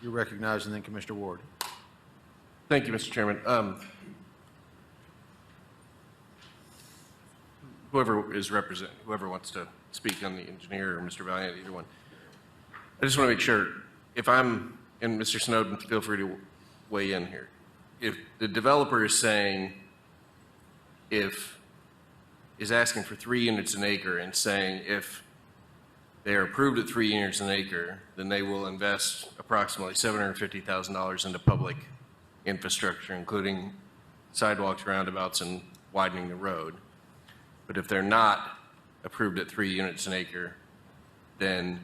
You're recognized, and then Commissioner Ward. Thank you, Mr. Chairman. Whoever wants to speak on the engineer or Mr. Valiant, either one. I just want to make sure, if I'm, and Mr. Snowden, feel free to weigh in here. If the developer is saying, is asking for 3 units an acre and saying if they are approved at 3 units an acre, then they will invest approximately $750,000 into public infrastructure, including sidewalks, roundabouts, and widening the road. But if they're not approved at 3 units an acre, then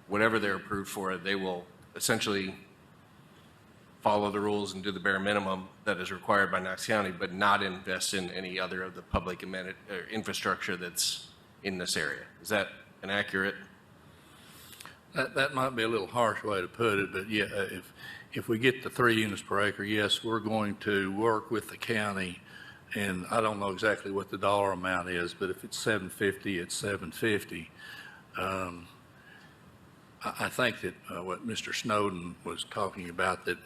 whatever they're approved for, they will essentially follow the rules and do the bare minimum that is required by Knox County, but not invest in any other of the public infrastructure that's in this area. Is that inaccurate? That might be a little harsh way to put it, but yeah, if we get the 3 units per acre, yes, we're going to work with the county, and I don't know exactly what the dollar amount is, but if it's 750, it's 750. I think that what Mr. Snowden was talking about, that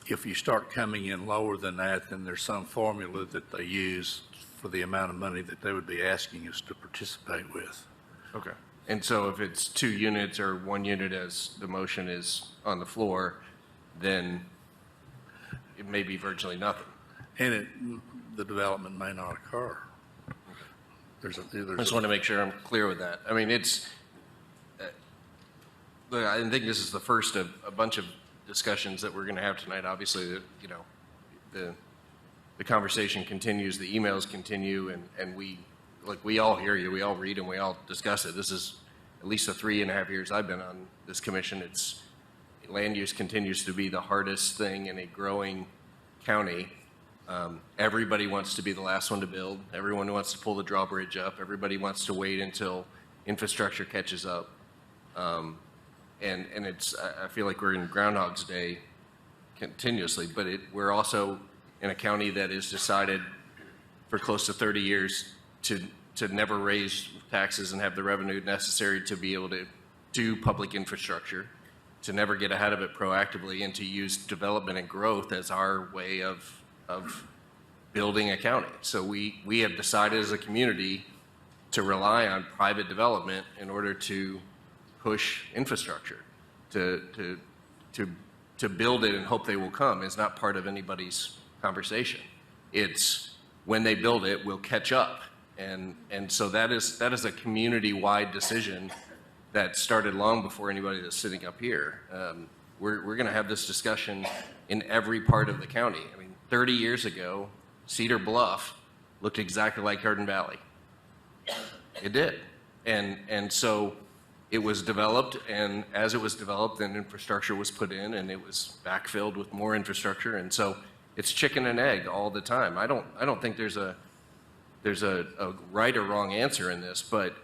if you start coming in lower than that, then there's some formula that they use for the amount of money that they would be asking us to participate with. Okay. And so if it's 2 units or 1 unit as the motion is on the floor, then it may be virtually nothing. And the development may not occur. I just want to make sure I'm clear with that. I mean, I think this is the first of a bunch of discussions that we're going to have tonight. Obviously, the conversation continues, the emails continue, and we all hear you, we all read, and we all discuss it. This is at least the 3.5 years I've been on this commission. Land use continues to be the hardest thing in a growing county. Everybody wants to be the last one to build. Everyone wants to pull the drawbridge up. Everybody wants to wait until infrastructure catches up. And I feel like we're in Groundhog's Day continuously, but we're also in a county that has decided for close to 30 years to never raise taxes and have the revenue necessary to be able to do public infrastructure, to never get ahead of it proactively, and to use development and growth as our way of building a county. So we have decided as a community to rely on private development in order to push infrastructure. To build it and hope they will come is not part of anybody's conversation. It's when they build it, we'll catch up. And so that is a community-wide decision that started long before anybody that's sitting up here. We're going to have this discussion in every part of the county. I mean, 30 years ago, Cedar Bluff looked exactly like Hardin Valley. It did. And so it was developed, and as it was developed, then infrastructure was put in, and it was backfilled with more infrastructure. And so it's chicken and egg all the time. I don't think there's a right or wrong answer in this, but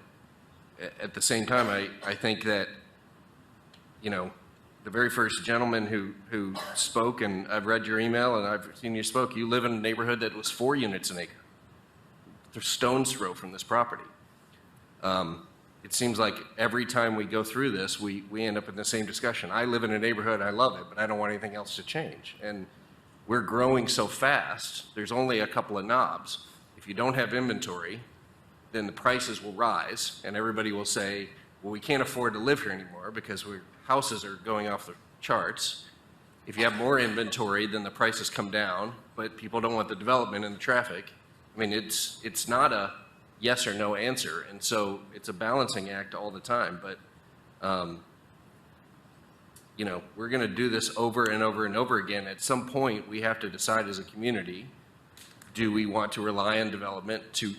at the same time, I think that, the very first gentleman who spoke, and I've read your email and I've seen you spoke, you live in a neighborhood that was 4 units an acre. They're stone's throw from this property. It seems like every time we go through this, we end up in the same discussion. I live in a neighborhood, I love it, but I don't want anything else to change. And we're growing so fast, there's only a couple of knobs. If you don't have inventory, then the prices will rise, and everybody will say, well, we can't afford to live here anymore because houses are going off the charts. If you have more inventory, then the prices come down, but people don't want the development and the traffic. I mean, it's not a yes or no answer, and so it's a balancing act all the time. But we're going to do this over and over and over again. At some point, we have to decide as a community: do we want to rely on development to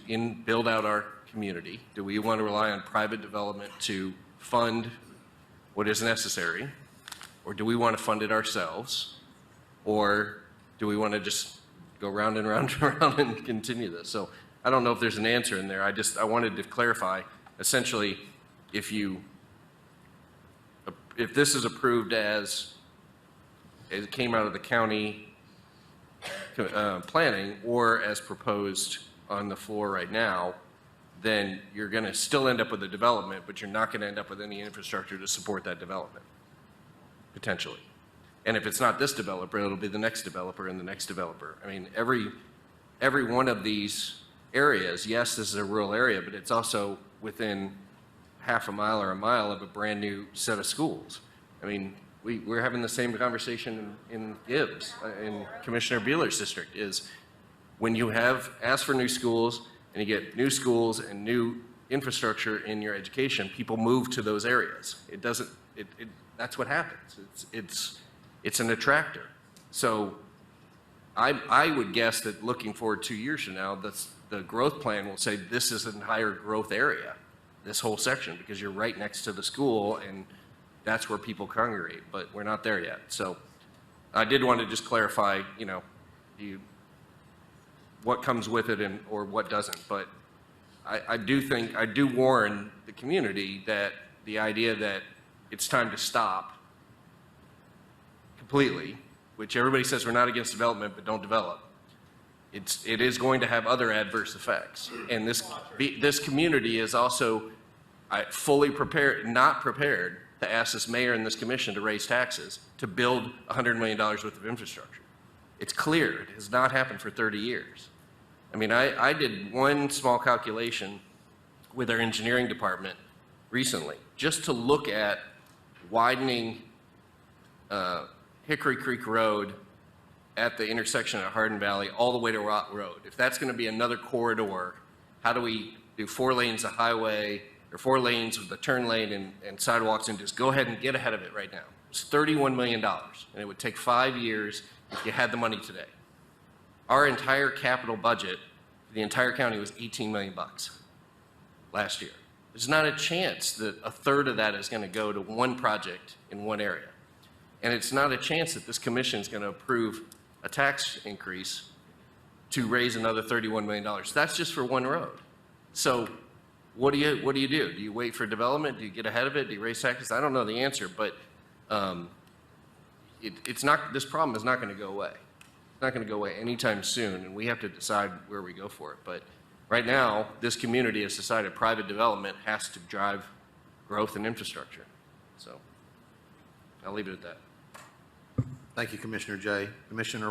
build out our community? Do we want to rely on private development to fund what is necessary, or do we want to fund it ourselves, or do we want to just go round and round and round and continue this? So I don't know if there's an answer in there. I wanted to clarify. Essentially, if this is approved as it came out of the county planning, or as proposed on the floor right now, then you're going to still end up with a development, but you're not going to end up with any infrastructure to support that development. potentially. And if it's not this developer, it'll be the next developer and the next developer. I mean, every one of these areas, yes, this is a rural area, but it's also within half a mile or a mile of a brand-new set of schools. I mean, we're having the same conversation in Gibbs, in Commissioner Bueller's district, is when you ask for new schools and you get new schools and new infrastructure in your education, people move to those areas. That's what happens. It's an attractor. So I would guess that looking forward 2 years from now, the growth plan will say this is an higher growth area, this whole section, because you're right next to the school and that's where people congregate, but we're not there yet. So I did want to just clarify, what comes with it or what doesn't. But I do warn the community that the idea that it's time to stop completely, which everybody says we're not against development, but don't develop. It is going to have other adverse effects. And this community is also fully prepared, not prepared to ask this mayor and this commission to raise taxes to build $100 million worth of infrastructure. It's clear. It has not happened for 30 years. I mean, I did one small calculation with our engineering department recently, just to look at widening Hickory Creek Road at the intersection at Hardin Valley all the way to Rott Road. If that's going to be another corridor, how do we do 4 lanes of highway or 4 lanes with a turn lane and sidewalks and just go ahead and get ahead of it right now? It's $31 million, and it would take 5 years if you had the money today. Our entire capital budget for the entire county was $18 million last year. There's not a chance that a third of that is going to go to one project in one area. And it's not a chance that this commission is going to approve a tax increase to raise another $31 million. That's just for one road. So what do you do? Do you wait for development? Do you get ahead of it? Do you raise taxes? I don't know the answer, but this problem is not going to go away. It's not going to go away anytime soon, and we have to decide where we go for it. But right now, this community has decided private development has to drive growth and infrastructure. So I'll leave it at that. Thank you, Commissioner Jay. Commissioner